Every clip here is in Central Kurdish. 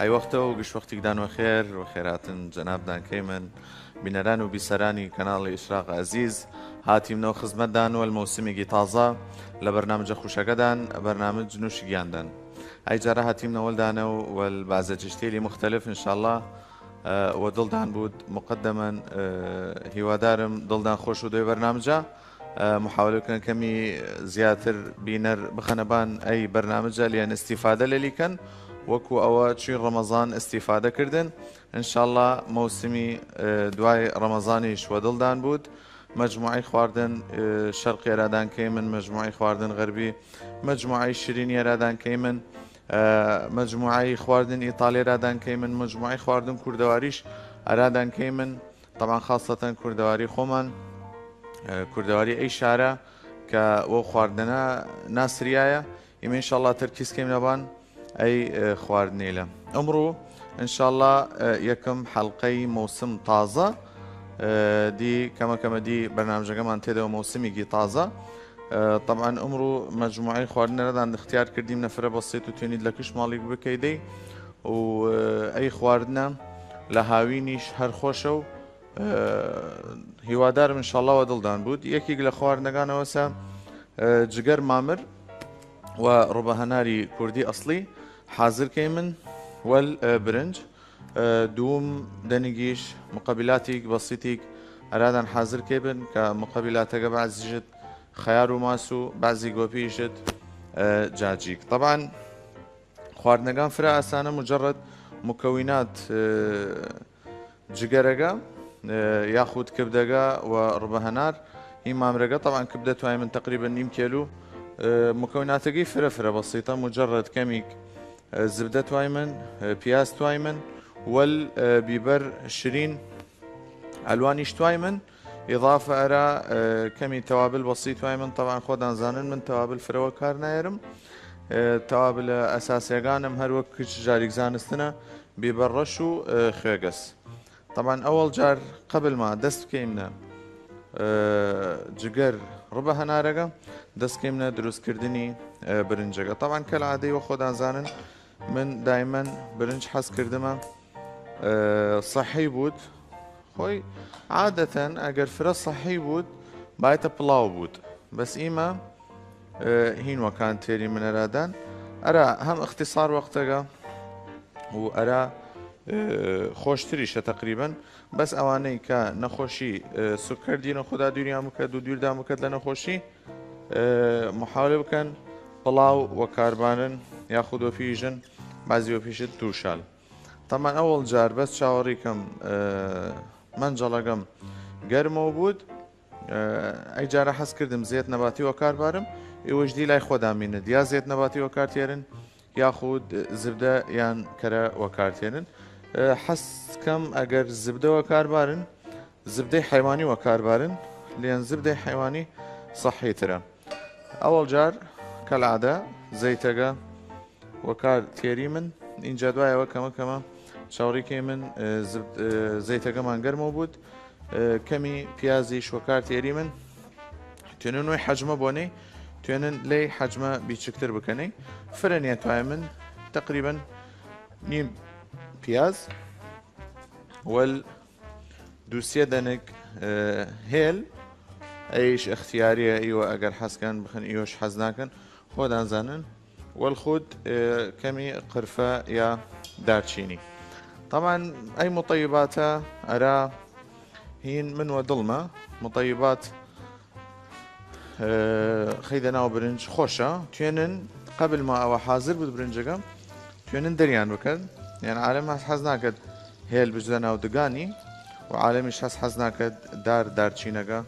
هاي وقته وقش وقتك دان وخير وخيرات جناب دان كيمن بنران وبسراني كنال إشراق عزيز هاتي منو خزمت دان والموسمي تازة لبرنامج خوشاقة دان برنامج نوشيقيان دان هاي جارة هاتي منو والدانو والبعزة جشتيلي مختلف إن شاء الله ودلدان بود مقدما هیوادارم دڵدان خۆش و دوێ بەرنامجە محاولەکەن کەمی زیاتر بینەر بخەنەبان ئەی بەرنامجە لیان استیفادە لەلیکەن وەکو ئەوە چی ڕەمەزان استیفادەکردن ئینشاءالله مەوسمی دوای ڕەمەزانیش وە دڵدان بود مجموعی خواردن شەرقی ئێرادانکەی من مجموعی خواردن غەربی مجموعی شیرینی ئێرادانکەی من مجموعي خواردن إيطاليا رادان كيمن مجموعي خواردن كردواريش أرادان كيمن طبعا خاصة كردواري خومن كردواري أي شارع كو خواردنا ناس ريايا إن شاء الله تركيز كيم نبان أي خواردني له أمرو إن شاء الله يكم حلقي موسم طازة دي كما دي برنامج كمان تدو موسمي جي طازة طبعا امرو مجموعي خواردنا ردان اختيار كرديم نفره بسيط وتونيد لكش مالك بكيدي و اي خواردنا لهاوينيش هر خوشو هیوادارم ان شاء الله ودلدان بود يكيق لخواردنگان وسا جگر مامر وربهناري كردي اصلي حاضر كيمن والبرنج دوم دنيجيش مقابلاتك بسيطك ارادان حاضر كيبن كمقابلاتك بعد زجت خيار وماسو بعضی گوپیشت جاجيك طبعا خواردنگان فرا أسانة مجرد مكونات جگرگا ياخد كبدگا وربهنار إمامرگا طبعا كبدة هاي من تقريبا نيم كيلو مكوناتقي فرا بسيطة مجرد كميك زبدة وايمن بياز وايمن والبيبر شيرين ألوانيش وايمن إضافة أرى كمي توابل بسيط وهي من طبعا خودان زانن من توابل فروا كار نايرم توابل أساسية قانم هر وقت جاريك زانستنا بيبرشو خيقس طبعا أول جار قبل ما دست كيمنا جگر ربع هنارقة دست كيمنا دروس كردني برنجقة طبعا كالعادة وخودان زانن من دايما برنج حس كردما صحي بود خوي عادة أجر فرص صحي بود بايت بلاو بود بس إما هين وكان تيري من أرادان أرى هم اختصار وقتها وأرى خوشتريشة تقريبا بس أواني كنخوشي سكر دينا خدا دنيا مكد ودير دا مكد لنخوشي محاولة بكن بلاو وكاربانن ياخدو فيجن بعضي وفيشت توشال طبعا أول جار بس شاوريكم منجلقم گرمو بود اي جارة حس كردم زيت نباتي وكار بارم يوجدي لاي خودم ميند يا زيت نباتي وكار تيرن ياخد زبدة يان كرا وكار تيرن حس كم اگر زبدة وكار بارن زبدة حيواني وكار بارن لان زبدة حيواني صحي ترى اول جار كالعادة زيتها وكار تيري من این جدوای وكما شاوريكي من زيتها كمان گرمو بود كمي بيازيش وكار تيري من تونن حجمه بوني تونن لي حجمه بيشكتر بكني فرنية من تقريبا نيم بياز والدوسية دنك هيل ايش اختيارية ايوه اگر حس كان بخن ايوش حزناكن خودان زانن والخود كمي قرفة يا دارشيني طبعا اي مطيباتها ارى هين من ودلمة مطيبات خيدنا وبرنج خوشة تينن قبل ما او حاضر بود برنجكم تينن دريان بكد يعني عالم حزناكد هيل بجدنا ودقاني وعالمش حزناكد دارچينكا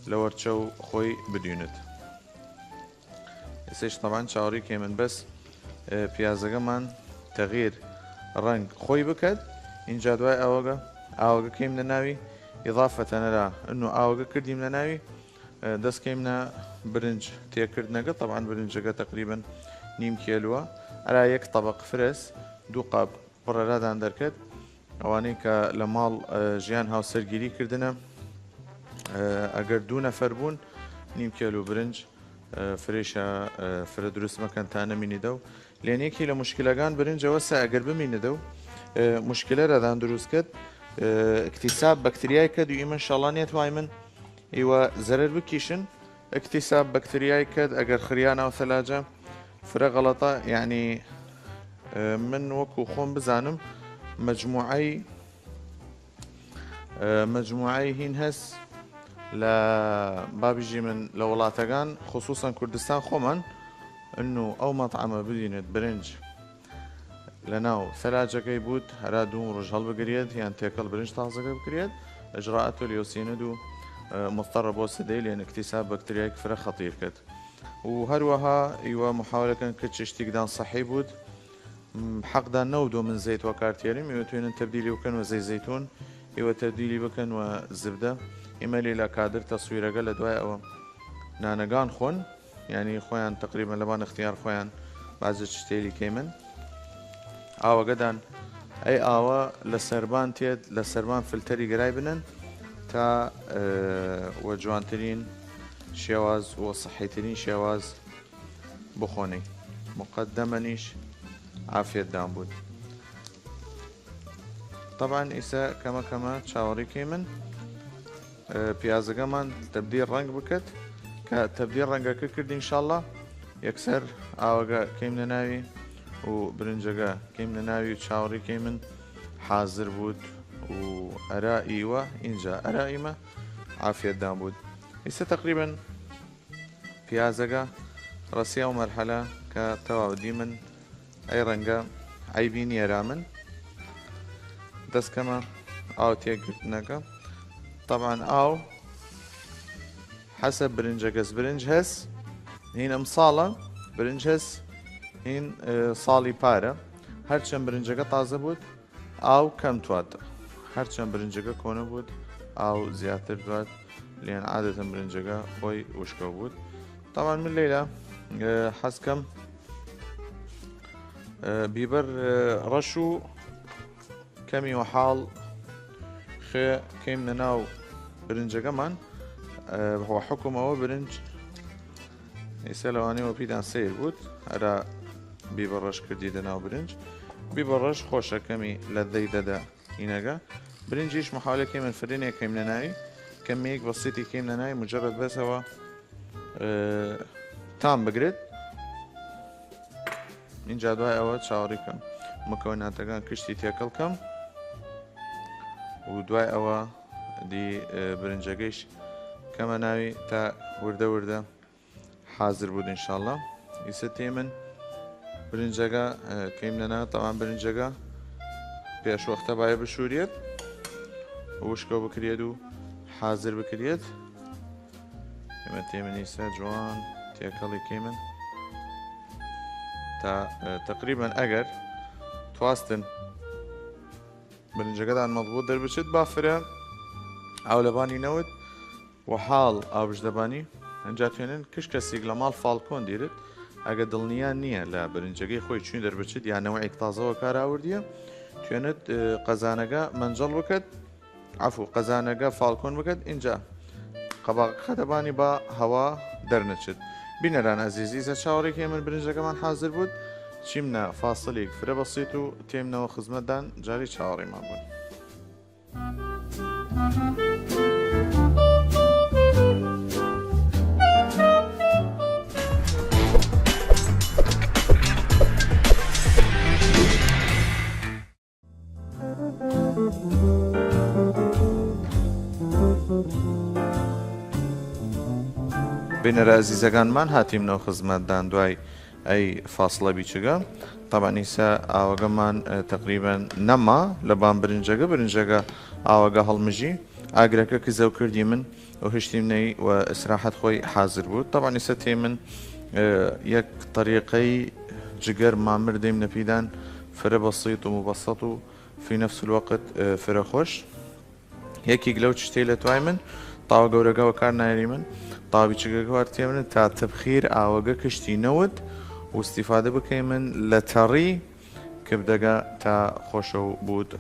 لورتشو خوي بديونت اسيش طبعا شاوري كيمن بس بيازا من تغيير رنگ خوي بكد إن جادواي أوغا كيمنا ناوي إضافة إلى إنه أوغا كردي من ناوي دس كيمنا برنج تيكردنا طبعا برنجة تقريبا نيم كيلو على يك طبق فرس دو قاب برادان عندك أوانيك لمال جيان هاو سرگيري كردنا أجر دو نفر بون نيم كيلو برنج فريشة فرە دروست مەکەن تا نەمینیدە و لێنێکی لە مشکلەکان برنجەوە سا ئەگەر بمینەدە و مشکلە ڕەدان دروست کرد اکتیساب بەکتریای کرد و ئیمە شەڵانیت وای من ئیوە زەرەر بکیشن اکتیساب بەکتریای کرد ئەگەر خریانەوە ثەلاجە فرە غەڵەتە یعنی من وەکو خۆم بزانم مجموعەی هین هەست لە بابیژی من لە وڵاتەکان خصوصا کوردستان خۆمان ئەنو ئەو مەطعەمە بدینێت برنج لە ناو ثەلاجەکەی بوت هەرا دوو ڕۆژ هەڵبگرێت یان تێکەڵ برنج تازەکە بکرێت ئەجراءەت اليوسینەد و مضطرە بۆ سدەی لێن اکتیساب بەکتریایەک فرە خەتیر کرد و هەروەها ئیوە محاولەکەن کرد چ شتێکدان سەحی بوت حەقدان نەودۆ من زەیت وەکارتێریم ئێوە توێنن تەبدیلی بکەن وە زەی زەیتون ئێوە تەبدیلی بکەن وە زبدە ئێمە لێلا کادر تەسویرەکە لە دوای ئەوە نانەکان خۆن ینی خۆیان تقریبا لەبان اختیار خۆیان بازە شتێلی کەی من ئاوەگەدان ئەی ئاوە لە سەربان تێت لە سەربان فلتەری گەرای بنن تا وە جوانترین شێواز وە سەحیترین شێواز بخۆنەی مقدمەنیش عافیەتدان بوون طبعا ئیسا کەمە چاوەڕێکی من پیازەکەمان تەبدیل ڕەنگ بکەت کە تەبدیل ڕەنگەکە کرد ئینشاءڵڵا یەکسەر ئاوەگە کەیم لە ناوی و برنجەکە کەیم لە ناوی و چاوەڕێکی من حازر بوود و ئەرائیوە اینجا ئەرائیمە عافیەتدان بود ئیسا تقریبا پیازەکە ڕەسیا و مەرحەلە کە تەواودی من ئەی ڕەنگە عیبی نیەرا من دەستکەمە ئاو تێگرتنەکە طبعا ئاو حسب برنجەکەس برنج هەست هین ئەم ساڵە برنج هەست هین ساڵی پارە هەرچەند برنجەکە تازە بوود ئاو کەم تواتە هەرچەند برنجەکە کۆنە بوود ئاو زیاتر دوات لێن عادەتەن برنجەکە خۆی وشکە بوود طبعا من لێرە حەزکەم بیبەر ڕەش و کەمی وەحاڵ خێ کەیم لە ناو برنجەکەمان هو حکومەوە برنج ئێستا لەوانەیەوە پیدان سیر بوود هەرا بیبەر ڕەش کردی لە ناو برنج بیبەر ڕەش خۆشە کەمی لە دەی دەدا ئینەکە برنجیش محاولەکەی من فرێنێک کەیم لە ناوی کەمێک بەسیتی کەیم لە ناوی مجرد بەسەوە تام بگرێت اینجا دوای ئەوە چاوەڕی کەم مکەوناتەکان کشتی تێکەڵ کەم و دوای ئەوە دی برنجەکەیش کەمە ناوی تا وردە حازر بود ئینشاءڵڵا ئیسە تێ من برنجەکە کەیم لەنا تەوان برنجەکە پێش وەختە باە بشورێت وشکە بکرێت و حازر بکرێت ئێمە تێ من ئیسا جوان تێکەڵی کەی من تا تقریبا ئەگەر تواستن برنجەکەدان مەضبوط دەربچێت بافرە ئاو لەبانی نەوت و حاڵ ئاوژدەبانی ئەنجا توێنن کەسێک لە ماڵ فالکۆن دیرت ئەگە دڵنیان نییە لە برنجەکەی خۆی چوین دەربچێت یانەوەیەک تازەوە کاراوردیە توێنێت قەزانەکە منجەڵ بکەت عفو قەزانەکە فالکۆن بکەت اینجا قەباقەکە دەبانی بە هەوا دەرنەچێت بینەران ئەزیزیزە چاوەڕێکی من برنجەکەمان حازر بوود چیمنە فاصلێک فرە بەسیت و تێمنەوە خزمەتدان جاری چاوەڕێمان بوون. بینەرە ئەزیزەکانمان هاتیمنەوە خزمەتدان دوای ئەی فاصلە بیچگە طبعا ئیسا ئاوەگەمان تقریبا نەما لە بان برنجەکە ئاوەگە هەڵمژی ئاگرەکە کە زەو کردی من و هشتیمنەی و ئسراحەت خۆی حازر بوو طبعا ئیسا تێ من یەک طریقەی جگەر مامر دەیم نەپیدان فرە بەسیط و مبەسەط و في نفس الوقت فرە خۆش یەکێک لەو شتەی لە توای من تاوە گەورەکەەوە کار نایری من تاوی چگەکەوار تێ من تا تبخیر ئاوەگە کشتی نەوت و استیفادە بکەی من لە تەڕی کە بدەگە تا خۆشە بود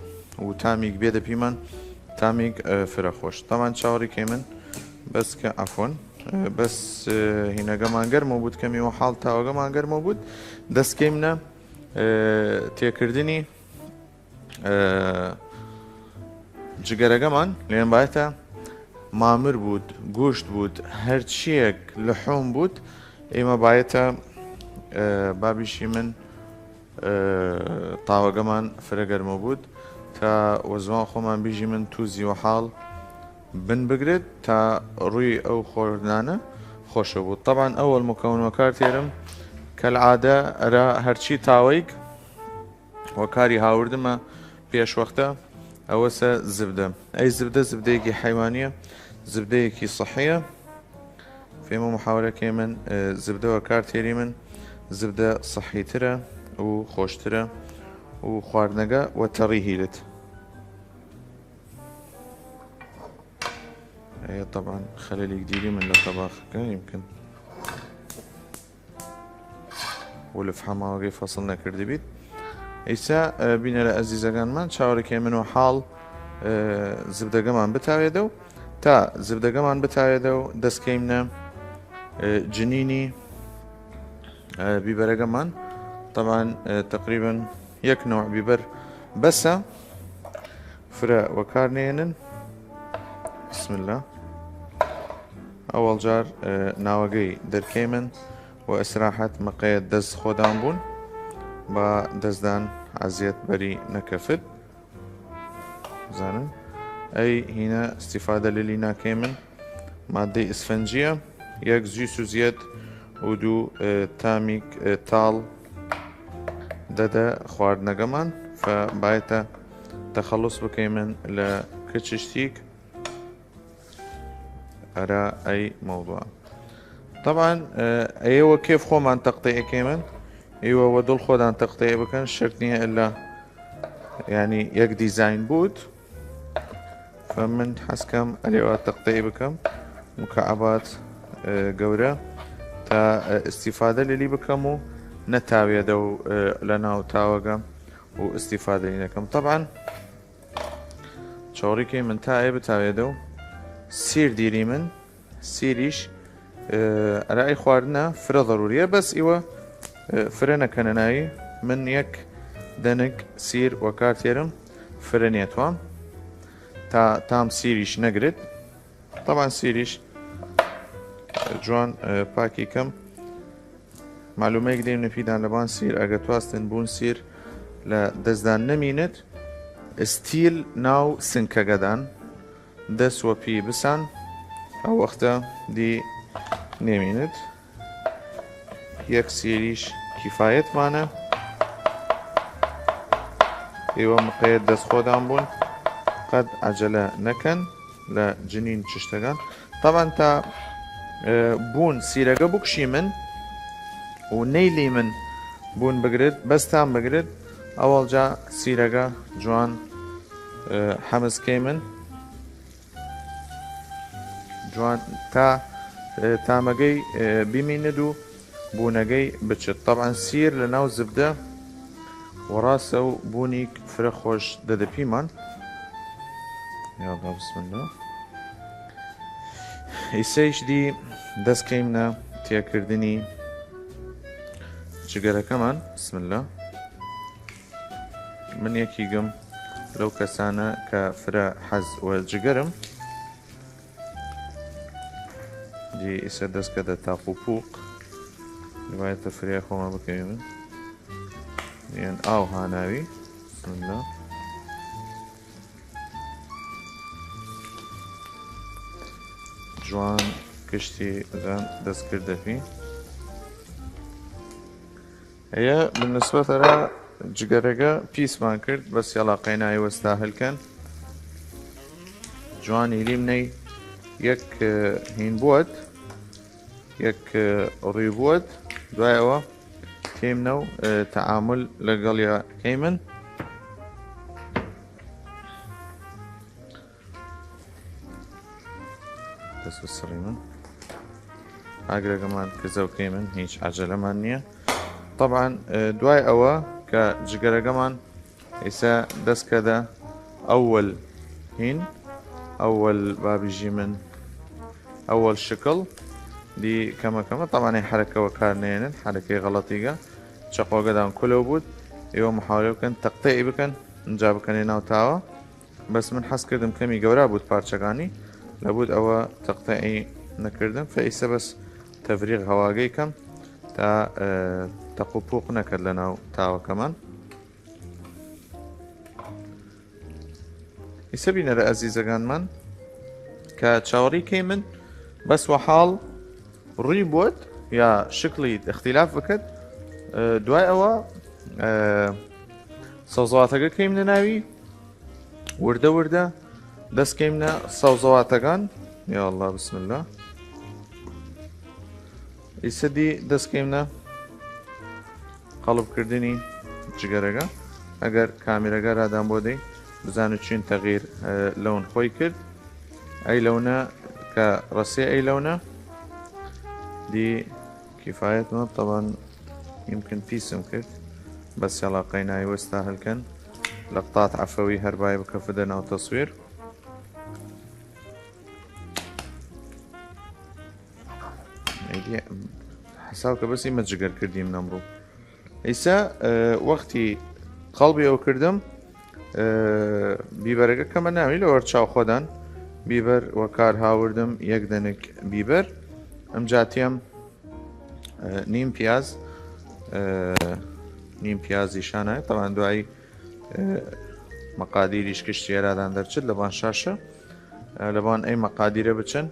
و تامیک بێ دەپیمان تامیک فرە خۆش تامان چاوەڕی کەی من بەس کە ئەفۆن بس هنا كمان گرم بود کمی و حال تا كمان گرم بود دست کمنا تيكردني جگره كمان لين بايتا مامر بود گوشت بود هر چیک لحوم بود اما بايتا بابیشی من طاوة كمان فرقر موجود تا وزوان خۆمان بیژی من توزی و حاڵ بن بگرێت تا ڕووی ئەو خۆردانە خۆشە بوو. طبعا ئەوەڵ مکەونەکار تێرم کەلعادە ئەرا هەرچی تاوەیک وەکاری هاوردمە پێشوەختە ئەوەسە زبدە. ئەی زبدە زبدەیەکی حیوانیە زبدەیەکی صحیە فێمە محاورەکەی من زبدەوە کار تێری من زبدە صحیترە و خۆشترە و خواردنەکە وەتەڕی هیلت. طبعا خلل جديد من الطباخ كان يمكن والفحم واقعي فصلنا كردي بيت إيسا بينا لأزيزة كان من شاوري كيمنو حال زبدة كمان بتاويدو تا زبدة كمان بتاويدو دس كيمنا جنيني بيبر كمان طبعا تقريبا يك نوع بيبر بس فرا وكارنينن بسم الله أول جار ناوغي دركيمن وإسراحة مقيد دز خودان بون با دزدان عزيت بري نكفت زانن أي هنا استفادة للينا كيمن مادة إسفنجية يك زيسو زيت ودو تاميك تال دادا خواردنا كمان فبايتا تخلص بكيمن لكتشتيك أرى أي موضوع. طبعا أيوة كيف خو عن تقطيع كيمن أيوة ودول خود عن تقطيع بكن شرطنيها إلا يعني يك ديزاين بود فمن حسكم أيوة تقطيع بكم مكعبات جورة تا استفادة اللي بكمو نتاوية دو لنا وتاوجا واستفادة لناكم. طبعا شوريكي من تاوية بتاوية دو سير ديري من سيريش رأي خواردنا فرا ضرورية بس إيوه فرنا كنناي من يك دنك سير وكارتيرم فرنيتوان تا تام سيريش نقرد. طبعا سيريش جوان باكي كم معلومة يقدر نفيدان لبان سير أجتواستن بون سير لدزدان نمينت ستيل ناو سنكا قدان دس وبي بسان أو وقتا دي نمينت يك سيريش كفاية معنا ايوه مقيد دس خودان بون قد عجلة نكن لجنين تشتغل. طبعا تا بون سيرقا بوكشي من ونيلي من بون بقرد بس تام بقرد أول جا سيرقا جوان حمز كيمن جوان تا تامجي بيميندو بونجي بتشت. طبعا سير لناو زبدة وراسه بونيك فرخوش دد بيمان يلا بسم الله يسيش دي دس كيمنا تيكردني جگره كمان بسم الله من يكيقم لو كسانا كفرا حز والجگرم دي إسا دس كده تاقو بوق لباية تفريا خوما بكيمن يعني آو هاناوي بسم الله جوان كشتي غان دس كرده فيه هي بالنسبة ترى جگرگا بيس ما كرد بس يلا قيناي واستاهل كان جوان يليمني يك هين بود يك ريبود دوايوا كيمنو تعامل لقليا كيمن بس السريمن اقرا كمان كزو كيمن هيش عجلة مانية. طبعا دواي أوا كجگرة كمان إسا دس كذا أول هين أول باب يجي من أول شكل دي كما طبعا هي حركة وكارنين حركة غلطية شقوة قدام كله بود يوم محاولة بكن تقطيعي بكن نجا بكن هنا وتاوا بس من حس كردم كمي قورا بود بارچگاني لابد او تقطيعي نكردم فإيسا بس تفريغ هواقي كم تا تقوبوق نكر لنا تاوا كمان إيسا بينا لأزيزة من كتشاوري كيمن بس وحال ريبوت يا شكلي اختلاف بكت دواي اوا سوزواتەکە کەیمنە ناوی وردە دەست کەیمنە سەوزەواتەکان یا الله بسم الله ئیسەدی دەست کەیمنە قەڵبکردنی جگەرەکە ئەگەر کامێرەکە رادان بۆ دەی بزانە چین تەغیر لەون خۆی کرد ئەی لەونە کە ڕەسێ ئەی لەونە دي كفاية ما طبعا يمكن بيسم كرت بس يلا قيناي ويستاهل كان لقطات عفوي هرباي بكفدنا وتصوير حساوك بس يما تجقر كردي من أمرو إيسا وقتي قلبي أو كردم بيبرقا كما نعمل لو ارتشاو خودان بيبر وكار هاوردم يقدنك بيبر ام جاتيم نيم بياز نيم بياز يشانه طبعا دعي مقاديريش كشتي رادان درچد لبان شاشة لبان اي مقاديره بچن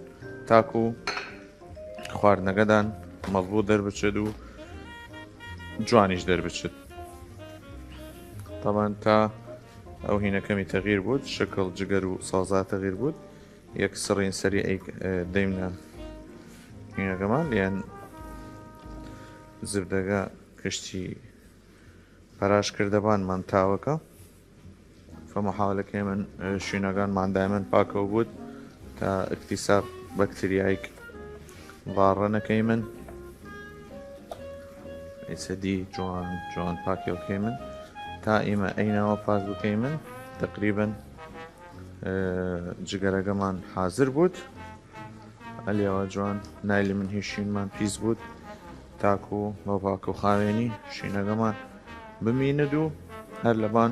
تاكو خواردنەکەدان مەضبوط دەربچێت و جوانیش دەربچێت طبعا تا ئەو هینەکەمی تەغیر بوود شکل جگەر و سازا تەغیر بوود یەک سڕین سەری ئەی دەیمنە هینەکەمان لیان زبدەگە کشتی پەراش کردەبانمان تاوەکە فمحاولەکەی من شوێنەکانمان دایمەن پاکەوە بوود تا اکتیساب بەکتریایک ضارە نەکەی من ئیسەدی جوان پاکەوەکەی من تا ئێمە ئەینەوە پاک بکەی من تقریبا جگەرەکەمان حازر بوود ئەلیەوە جوان نایلی من هیچ شوێنمان پیس بوود تاکو بۆ پاک و خاوێنی شوێنەکەمان بمینێت و هەر لەبان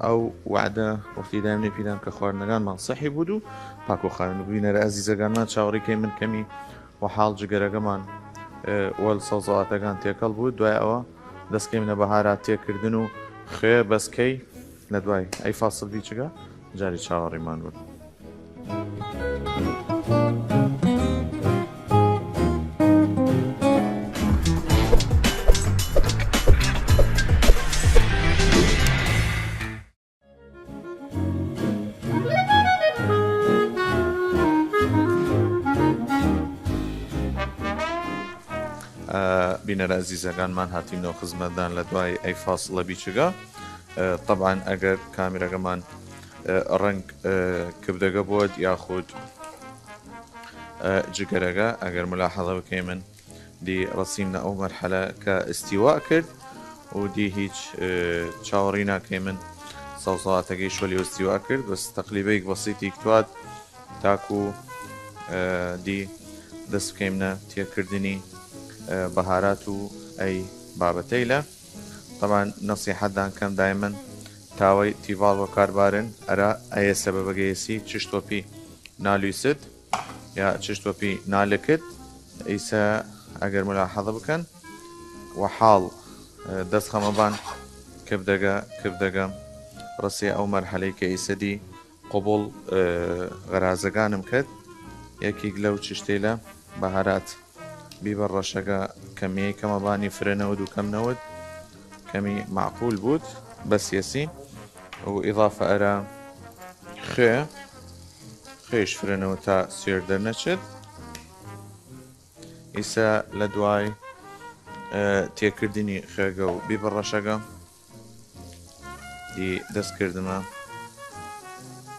ئەو وعدە وەختی دایمنێ پیدان کە خواردنەکانمان سەحی بوود و پاک و خاوێن ببینەرە ئەزیزەکانمان چاوەڕێکەی من کەمی وەحاڵ جگەرەکەمان وەل سەوزەواتەکان تێکەڵ بوو دوای ئەوە دەستکەم لە بەهارات تێکردن و خێ بەسکەی لە دوای ئەی فاسڵ بیچگە جاری چاوەڕێمان بوو. بینەرە ئەزیزەکانمان هاتینەوە خزمەتدان لە دوای ئەی فاسڵە بیچگە طبعا ئەگەر کامێرەکەمان ڕنگ کبدەگە بۆت یاخود جگەرەکە ئەگەر ملاحەڵە بکەی من دی ڕسیمنە ئەو مەرحەلە کە ئستیوا کرد و دی هیچ چاوەڕی ناکەی من سەوزەواتەکەی شۆلی ئستیوا کرد بەس تەقلیبەیەک بەسیتی کتوات تاکو دی دەست بکەیمنە تێکردنی بەهارات و ئەی بابەتەی لە طبعا نەسیحەتدان کەم دایمەن تاوەی تیڤاڵ بۆ کاربارن ئەرە ئەیە سەبەبەگەیەسی چشتۆپی نالویست یا چشتۆپی نالەکرد ئیسە ئەگەر ملاحەڵە بکەن وەحاڵ دەست خەمەبان کبدەگە ڕسێ ئەو مەرحەلەی کە ئیسەدی قوبوڵ غەرازەکانم کرد یەکێک لەو چشتەی لە بەهارات بیبەر ڕەشەکە کەمیەی کەمەبانی فرەنەوەد و کەمنەوەد کەمی معقول بود بەسیەسی و ئیضافە ئەرە خێش فرەنەوە تا سوێر دەرنەچێت ئیسە لە دوای تێکردنی خێگە و بیبەر ڕەشەکە دی دەستکردمە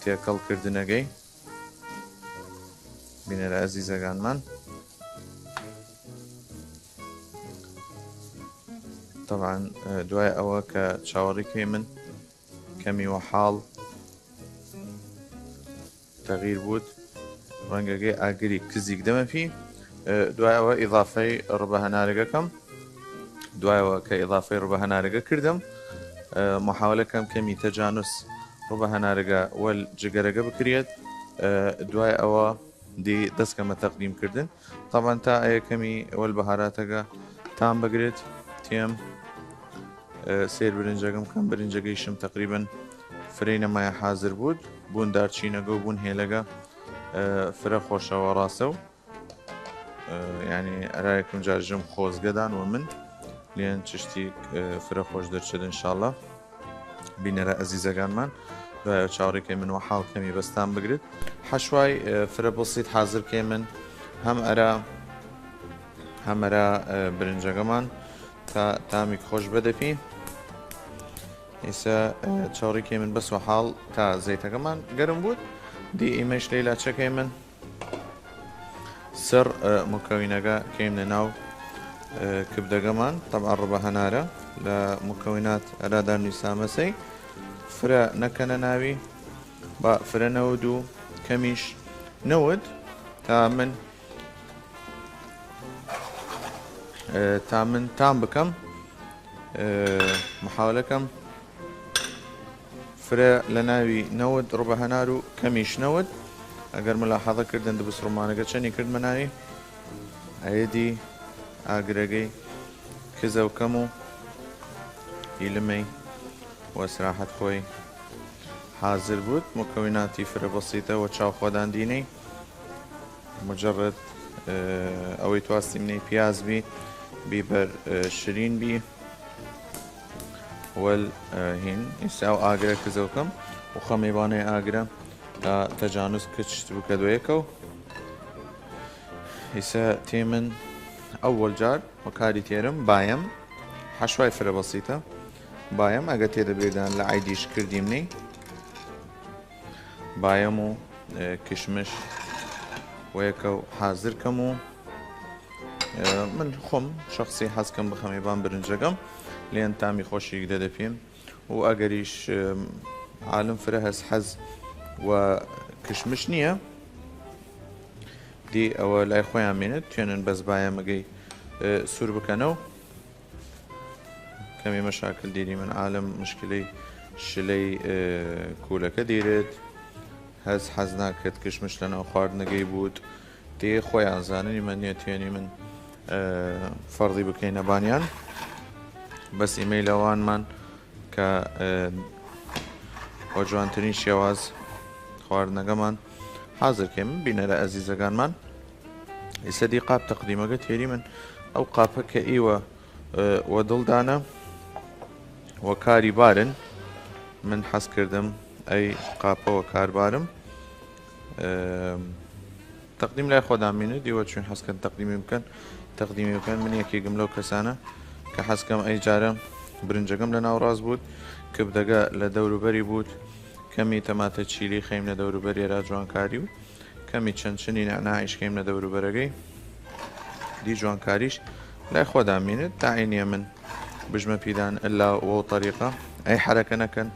تێکەڵکردنەکەی بینەرە ئەزیزەکانمان طبعا دوای ئەوە کە چاوەڕێکەی من کەمی وەحاڵ تەغیر بوود ڕەنگەکەی ئاگری کزیک دەمەپی دوایەوە ئیضافەی ڕبە هەنارگەکەم دوایەوە کە ئیضافەی ڕبە هەنارگە کردم محاولەکەم کەمی تەجانوس ڕبە هەنارگە وەل جگەرەگە بکرێت دوای ئەوە دی دەستکەمە تەقدیمکردن طبعا تا ئەیەکەمی وەل بەهاراتەکە تام بگرێت تێم سێر برنجەکەم کەم برنجەکەیشم تقریبا فرەی نەمایە حازر بوود بوون دارچینەگە و بوون هێلەگە فرە خۆشەوە ڕاستە و ینی ئەرایەکم جارژم خۆزگەدان و من لێن چشتی فرە خۆش دەرچێت ئینشاءڵڵا بینەرە ئەزیزەکانمان دوایە چاوەڕێکی من وە حاڵکەمی بەستان بگرێت حەشوای فرە بەسیط حازرکەی من هەمەرە برنجەکەمان تا تامی خۆش بەدەپی ئێستا چاوەڕێکی من بەسوە حاڵ تا زەیتەکەمان گەرم بوود دی ئیمەش لەیلا چەکەی من سەر مکەوینەکە کەیم لە ناو کبدەکەمان طبعا ڕبە هەنارە لە مکەوینات ئەرادار نیسامەسەی فرە نەکەنە ناوی با فرە نەود و کەمیش نەود تا من تام بکەم محاولەکەم فرە لە ناوی نەود ڕبە هەنار و کەمیش نەود ئەگەر ملاحەظە کردن دەبست ڕۆمانەکە چەندی کردمە ناوی ئەیدی ئاگرەکەی کزە و کەم و فیلمەی وەسراحەت خۆی حازر بوود مکەویناتی فرە بەسیتە و چاوخۆداندینەی مجرد ئەوەی تواستی منەی پیاز بی بیبەر شرین بی وەل هین ئێستا ئەو ئاگرە کزە و کەم و خەمێبانەی ئاگرە تەجانوس کچت بکە دویەکە و ئێستا تێ من ئەوەل جار وەکاری تێرم باەم حەشوای فرە بەسیتە باەم ئەگە تێدەبێدان لە عیدیش کردی منەی باەم و کشمش وەیەکە و حازر کەم و من خۆم شخصی حەزکەم بخەمێبان برنجەکەم لێن تامی خۆشی دەدەپێم و ئەگەریش عالم فرە هەز حەز و کشمش نییە دی ئەوە لای خۆیان مێنێت توێنن بەس باەمەگەی سوور بکەنەوە کەمی مەشاکل دیری من عالم مشکلەی شلەی کوولەکە دیرێت حەز ناکرێت کشمش لەناو خواردنەکەی بوود دێ خۆیان زاننی من نییە توێنی من فەرضی بکەینە بانیان بەس ئیمەیلەوانمان کە بۆ جوانترین شێواز خواردنەکەمان حازرکەی من بینەرە ئەزیزەکانمان ئێستا دی قاپ تەقدیمەکە تێری من ئەو قاپە کە ئێوە وە دڵدانە وە کاری بارن من حەز کردم ئەی قاپەوە کاربارم تەقدیم لای خۆدامینە دیوە چون حەزکەن تەقدیمی بکەن من یەکێکم لەو کەسانە کە حەزکەم ئەی جارە برنجەکەم لە ناو ڕاست بوود کبدەگە لە دەوروبەری بوود کەمی تەماتە چیلی خەیم لە دەوروبەرێرا جوانکاری و کەمی چەندچنی نعناعیش خەیم لە دەوروبەرەکەی دی جوانکاریش لای خۆدامینێت داعینیە من بژمە پیدان ئەلا وە طریقە ئەی حرەکە نەکەن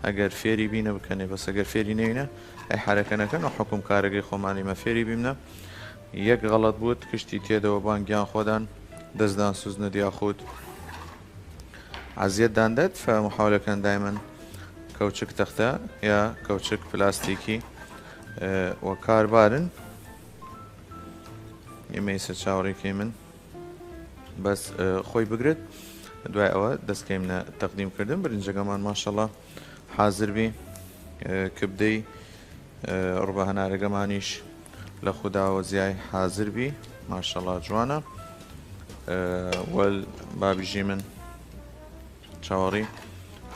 ئەگەر فێری بینە بکەنێ بەس ئەگەر فێری نەوینە ئەی حرەکە نەکەن و حکوم کارەکەی خۆمانی مە فێری بیمنە یەک غەڵەت بوود کشتی تێدەوە بانگیان خۆدان دەستدان سوزنە دیاخود عزیەتدان دەت فمحاولەکەن دایمەن کەوچک تەختە یا کەوچک پلاستیکی وە کاربارن ئێمەیسە چاوەڕێکی من بەس خۆی بگرێت دوای ئەوە دەستکەیمنە تەقدیمکردن برنجەکەمان ماشەڵڵا حازر بی کبدەی ڕبە هەنارەکەمانیش لە خودداوە زیای حازر بی ماشەڵڵا جوانە وەل بابیژی من چاوەڕی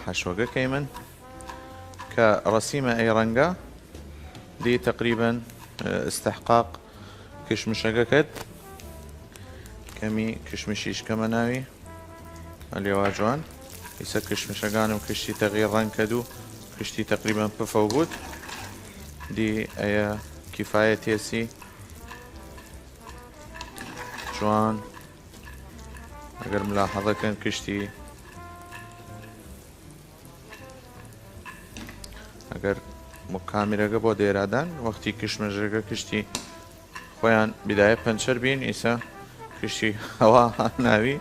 حەشوەکەکەی من کە ڕەسیمە ئەی ڕەنگە دی تقریبا استحقاق کشمشەکە کرد کەمی کشمشیش کەمە ناوی ئەلێوا جوان ئیسە کشمشەکانم کشتی تەغییر ڕەنگ کرد و کشتی تقریبا پفە بوود دی ئەیە کیفایە تێسی جوان ئەگەر ملاحەظەکەن کشتی ئەگەر کامێرەکە بۆ دێرادان وەختی کشمەژەکە کشتی خۆیان بیدایە پەنچەر بین ئیسا کشتی هەوا ناوی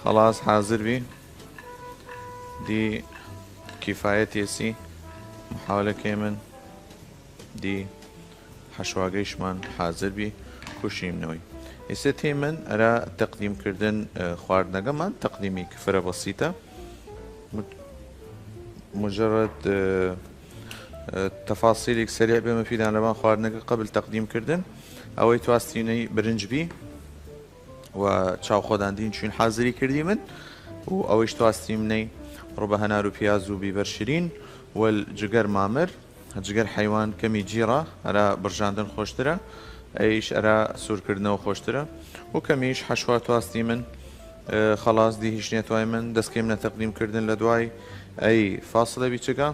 خلاص حاضر بی دی کیفایەتێسی محاولەکەی من دی حەشواگەیشمان حاضر بی کوشیمنەوەی ئێستا تێ من ئەرا تەقدیمکردن خواردنەکەمان تەقدیمی فرە بەسیتە مجرد تفاصيلك سريع بما في دان لبان خواردنەکە قبل تقديم كردن ئەوەی تواستینەی برنج بی و چاو خۆداندین چوین حاضری کردی من و ئەوەیش تواستیمنەی ڕوبە هەنار و پیاز و بیبەر شیرین والجگەر مامر جگەر حیوان کەمی جیڕە ئەرا برژاندن خۆشترە ئەیش ئەرا سوورکردنەوە خۆشترە و کەمیش حەشوا تواستی من خلاص دی هیچ نێتوای من دەستکەم نە تەقدیم کردن لە دوای ئەی فاصلە بیچەکە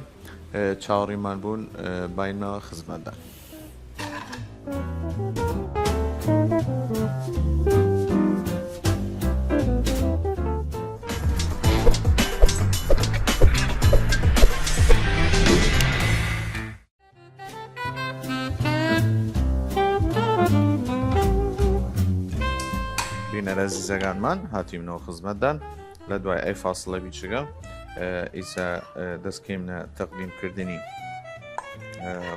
چاوەڕیمان بوون باینەوە خزمەتدا. بینەرە زیزەکانمان هاتیمنەوە خزمەتدان لە دوای ئەی فاصلە بیچەکە ئیسا دەستکەمنە تەقدیمکردنی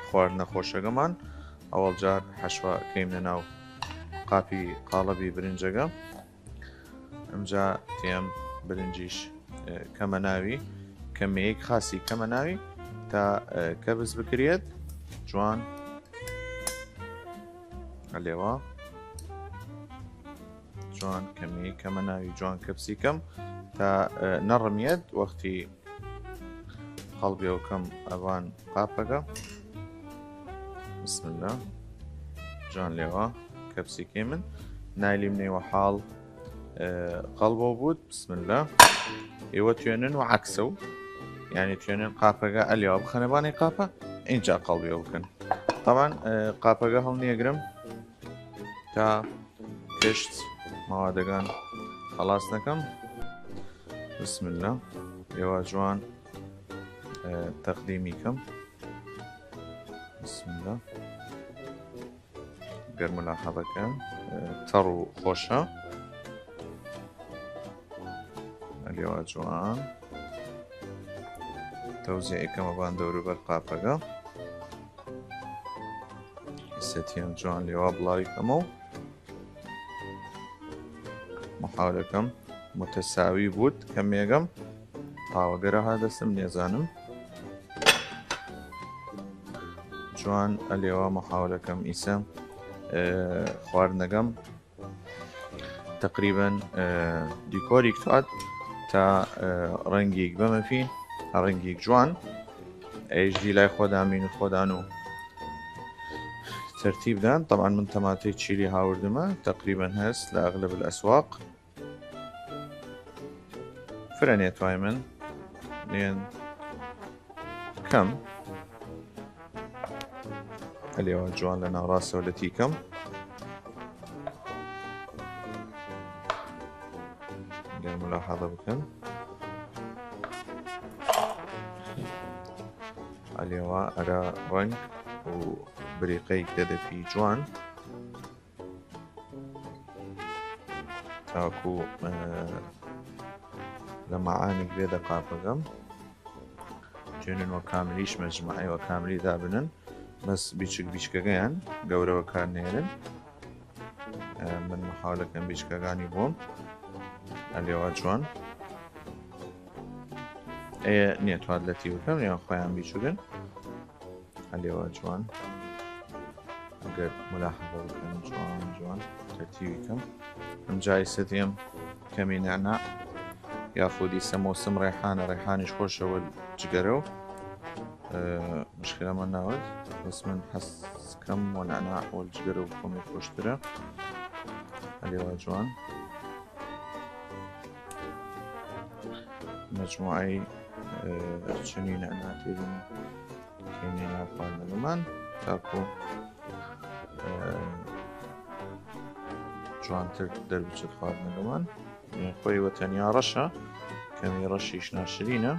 خواردنە خۆشەکەمان ئەوەڵ جار حەشوا کەیمنە ناو قاپی قاڵەبی برنجەکە ئەمجا تێم برنجیش کەمە ناوی کەمەیەک خاسی کەمە ناوی تا کەبز بکرێت جوان هەلێوە جوان کەمی کەمە ناوی جوان کەپسی کەم تا نەڕمێت وەختی قەڵبیەوە کەم ئەوان قاپەکە بسم الله جوان لێوە کەپسیکەی من نایلیم نێوە حاڵ قەڵبەوە بوود بسم الله ئێوە توێنن و عەکسە و یعنی توێنن قاپەکە ئەلێوە بخەنەبانی قاپە اینجا قەڵبیەوە بکەن طبعا قاپەکە هەڵنیەگرم تا کشت موادەکان خلاص نەکەم بسم الله ئێوە جوان تەقدیمی کەم بسم الله گەر ملاحەظەکەم تەڕ و خۆشە ئەلێوە جوان تەوزیعەکەمە بان دەوروبەر قاپەکە ئیسەتیان جوان لێوە بڵاویکەمە و محاولەکەم متەساوی بوود کەمێگەم پاوەگەرە هادەسم نێزانم جوان ئەلێوە محاولەکەم ئیسە خواردنەکەم تقریبا دیکۆریک توات تا ڕەنگێک بەمەفی ڕەنگێک جوان ئەیژدی لای خۆدامین و خۆدان و ترتیبدان طبعا من تەماتەی چیلی هاوردمە تقریبا هەست لە ئەغلب الأسواق فرە نێتوای من لێن کەم ئەلێوە جوان لە ناوڕاستەوە لە تیکەم گەر ملاحەظە بکەن ئەلێوە ئەرە ڕەنگ و بریقەیەک دەدەپی جوان تاکو لە مەعانێک بێدە قاپەکەم توێنن وە کاملیش مەجموعەی وە کاملی دابنن بەس بیچک بیچکەکەیان گەورەوە کار نێرن من محاولەکەم بیچکەکانی بۆم ئەلێوە جوان ئەیە نێتوات لەتی بکەم یان خۆیان بیچوگن ئەلێوە جوان ئەگەر ملاحەظە بکەن جوان جوان تەرتیبی کەم ئەم جای سەدیم کەمی نەعناع یاخودی سەمۆسم ڕێحانە ڕێحانیش خۆشەوە جگەرە و مشکلەمە ناوت بەس من حەسکەم وە نەعناع وە جگەرە و خۆمی خۆشترە ئەلێوە جوان مەجموعەی چنی نەعناع تێبین کەینی ناو خواردنەکەمان تاکو جوانتر دەربچێت خواردنەکەمان خۆی وە تەنیا ڕەشە کەمی ڕەشیش ناشرینە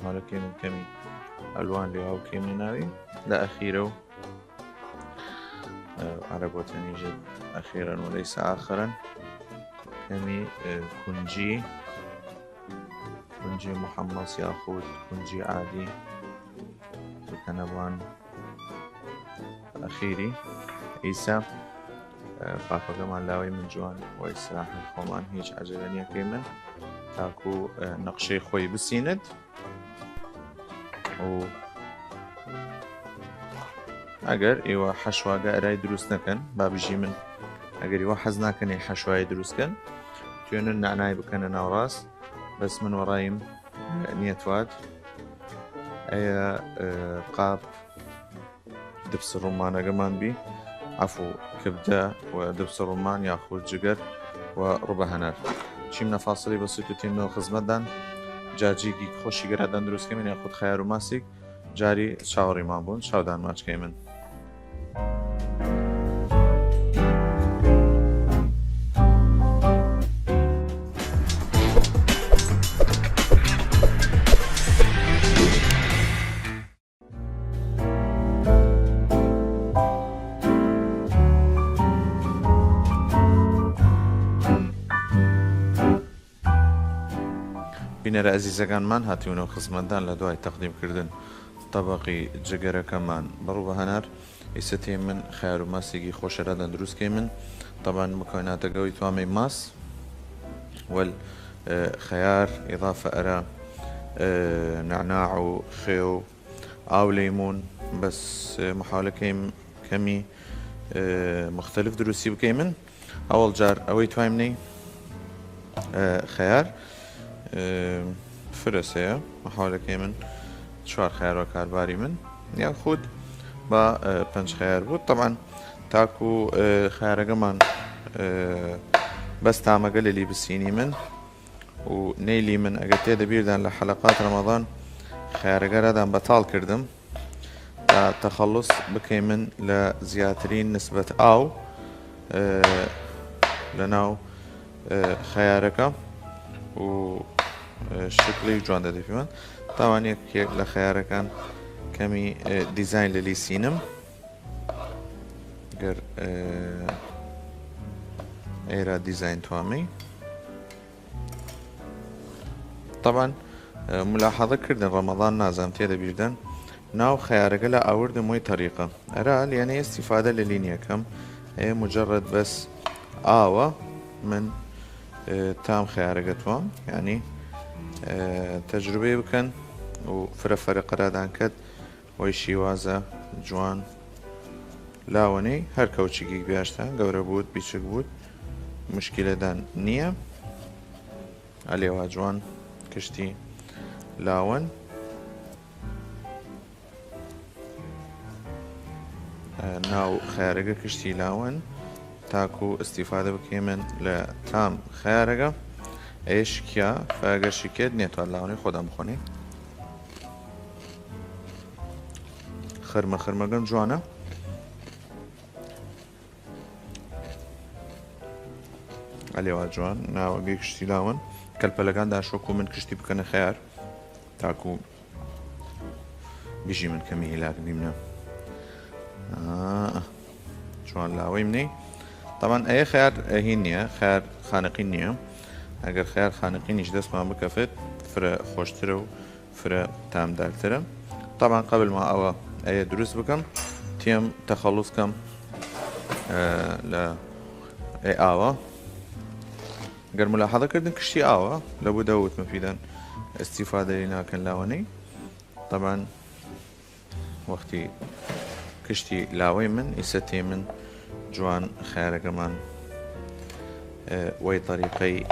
هەڵەکەی من کەمی ئەلوان لێوا و کێمی ناوی لە ئەخیرە و على بوتين يجد أخيرا وليس آخرا كمي كنجي محمص ياخد كنجي عادي بكنبان أخيري إيسا قافة كمان لاوي من جوان وإسراح الخومان هيج عجلانية كيمن تاكو نقشي خوي بسيند و اگر ایوه حشواگه ارای دروست نکن با بجی من اگر ایوه حز نکنی حشوای دروست کن توینن نعنای بکنن نوراس بس من ورایم نیتواد ایا قاب دبس الرمان قمان بي عفو كبدة ودبس الرمان ياخذ جقر وربع هنر شي من فاصلي بسيطتين من خزمتان جاجيكي خوشي قرادان دروس كمين ياخذ خيار وماسك جاري شاوري مابون شاودان ماچ كيمن بینەرە ئەزیزەکانمان هاتیونەوە خزمەتدان لە دوای تەقدیمکردن طبقی جگەرەکەمان بەڕوو بە هەنار ئیسەتێ من خیار و ماسێکی خۆشەرادان دروستکەی من طبعا مكونات قوي توامي ماس والخيار إضافة أرى نعناع وخيو أو ليمون بس محاولة كمي مختلف دروسي بكيمن أول جار أوي توامني خيار فرسه محاولة كيمن شوار خيار وكارباري من ياخد با بنش خيار بود طبعا تاكو خيار كمان بس تعمل اللي بسيني من ونيلي من اجتي دبيردان لحلقات رمضان خيار قردان بطال كردم تخلص بكيمن لزياترين نسبة او لناو خيارك و شكلي جوان دادي فيمان طبعا يك لخيارة كان كمي ديزاين للي سينم قر ايرا ديزاين توامي طبعا ملاحظة كردن رمضان نازم تيدا بيردن ناو خيارة لا اورد موي طريقة ارى يعني استفادة للينيا كم مجرد بس آوة من تام خيارة توام يعني تجربة بكن وفرق قرادان كد ويشي وازا جوان لاوني هر كوچيكي بياشتان قورا بود بيشك بود مشكلة دان نية عليها جوان كشتي لاون ناو خيارقة كشتي لاون تاكو استفادة بكيمن لتام خيارقة ايش كيا فاقر شكيد نيتو اللاوني خودم بخوني خرمة قم جوانا عليها جوان ناو اقي كشتي لاون كالبلغان دا شوكو من كشتي بكنا خيار تاكو بيجي من كمي هلاك ديمنا جوان لاوي مني طبعا اي خيار هينيا خيار خانقينيا اگر خيار خانقينيش دست ما بكفت فرا خوشتره وفرا تام دارتره طبعا قبل ما او اي دروس بكم تيم تخلص كم لا اي اوا اگر ملاحظة كردن كشتي اوا لابد دوت مفيدا استفادة لنا كان لاوني طبعا وقتي كشتي لاوي من يستي من جوان خيار كمان وي طريقي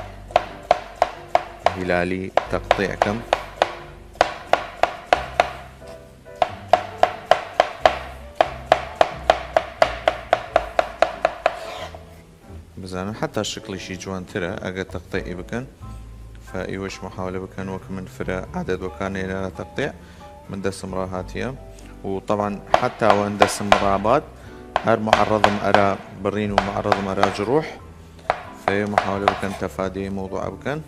هلالي تقطيع كم بزانا حتى الشكل شي جوان ترى اقا تقطيعي بكن فايوش محاولة بكن وكمن فرا عدد وكان الى تقطيع من دسم راهاتيا وطبعا حتى وان دسم رابات هر معرضم أرى برين ومعرضم أرى جروح في محاولة بكن تفادي موضوع بكن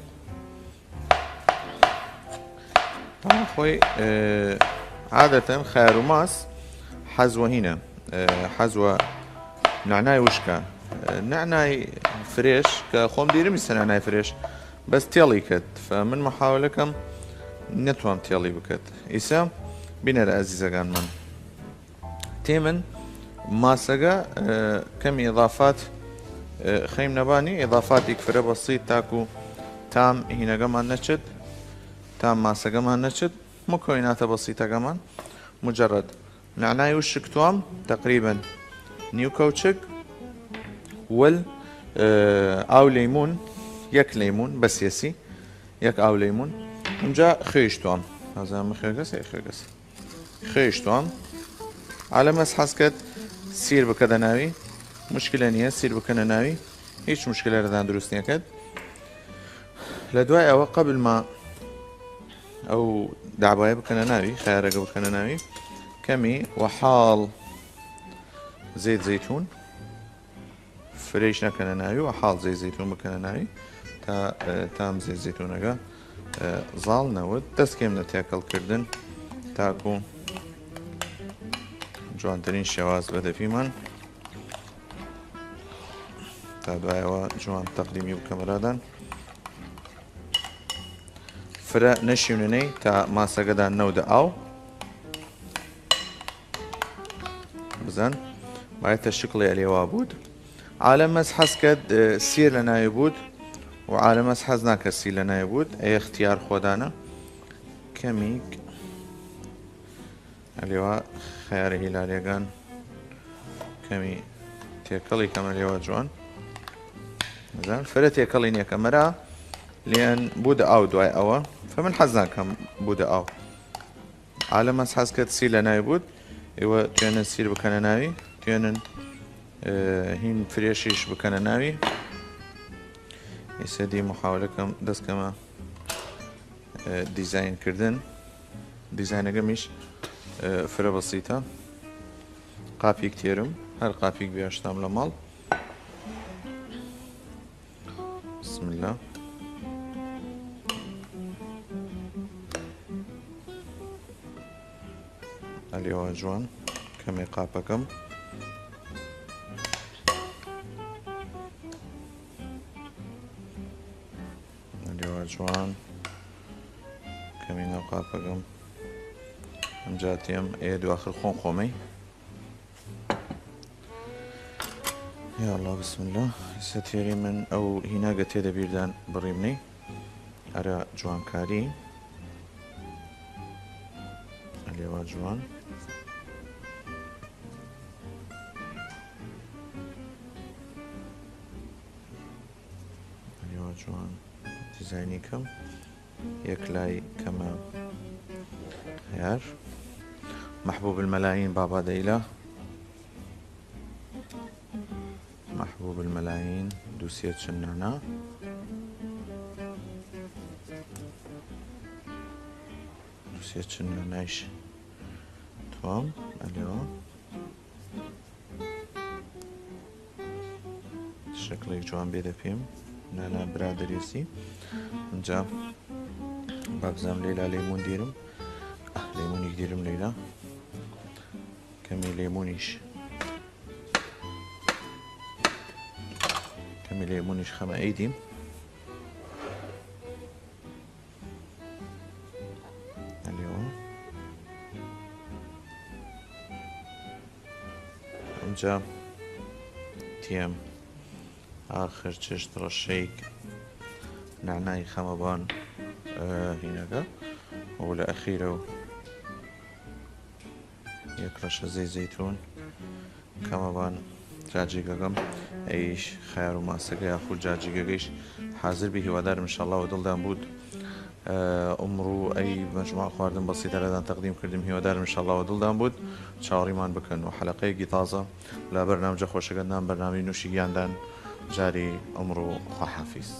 طبعا خوي عادة خيار وماس حزوة هنا حزوة نعناي وشكا نعناي فريش كخوم ديري مثل نعناي فريش بس تيلي كت فمن محاولكم نتوان تيلي بكت إيسا بين العزيزة كان من تيمن ماسقة كم إضافات خيم نباني إضافات يكفر بسيط تاكو تام هنا كمان نشد تام ماسقة كمان نشد مكونات بسيطة كمان مجرد نعناي وشك توام تقريبا نيو كوتشك وال او ليمون يك ليمون بس يسي يك او ليمون مجا خيش توام هذا مخيغس خيغس خيش توام على مس حسكت سير بكذا ناوي مشكلة نية سير بكنا ناوي هيش مشكلة ردان دروس نيكد لدواء او قبل ما او دعبايا بكنا ناوي خيارة بكنا ناوي كمي وحال زيت زيتون فريش نكنا ناوي وحال زيت زيتون بكنا ناوي تا تام زيت زيتون اگا زال نود دست كم نتاكل كردن تاكو جوانترين شواز بدا في من تا دوايا جوان تقديمي بكاميرادان فرا نشيونني تا ماسا قدان نود او بزن باید الشكل اللي وابود عالم مسحز كد سير لنا يبود وعالم مسحز ناك سير لنا يبود اي اختيار خودانا كميك اللي هو خيار هلاليغان كمي تيكلي كما اللي هو جوان زين فرا تيكلي نيا كاميرا لان بود او دواي اوا فمن حزنا كم بود او عالم مسحز كد سير لنا يبود ايوه تيانا سير بكنا ناوي تيانا هين فريشيش بكنا ناوي يسدي محاولكم دست كما ديزاين كردن ديزاين قميش فرا بسيطة قابي كتيرم هر قابي بياش تامل مال بسم الله اللي هو جوان كم قابكم اللي هو جوان كمين قابكم جاتيم ايدو اخر خون خومي يا الله بسم الله ستيري من او هنا قتي دبيردان بريمني ارى جوان كاري اللي هو جوان اللي هو جوان ديزايني كم يكلاي كما خيار محبوب الملايين بابا ديلا محبوب الملايين دوسية شنانا دوسية شناناش تمام اليوم شكلي جوان بيدا فيهم نانا برادر يسي نجا بابزام ليلى ليمون ديرم ليمون يديرم ليلى كمي ليمونيش كمي ليمونيش خما ايدي اليوم نجا تيم آخر چشت رشيك نعناي خمبان هناك ولا أخيرا يكرش زيت زيتون كمبان جاجيغاغم ايش خيار وما سقيا خو جاجيغاغيش حاضر به ودار ان شاء الله ودل دان بود امرو اي مجموعه خواردن بسيطه لدان تقديم كردم هي ودار ان شاء الله ودل دان بود چاوریمان بکن و حلقه تازه لا برنامج خوشگندان برنامج نوشیگاندان جاری امرو خو حافظ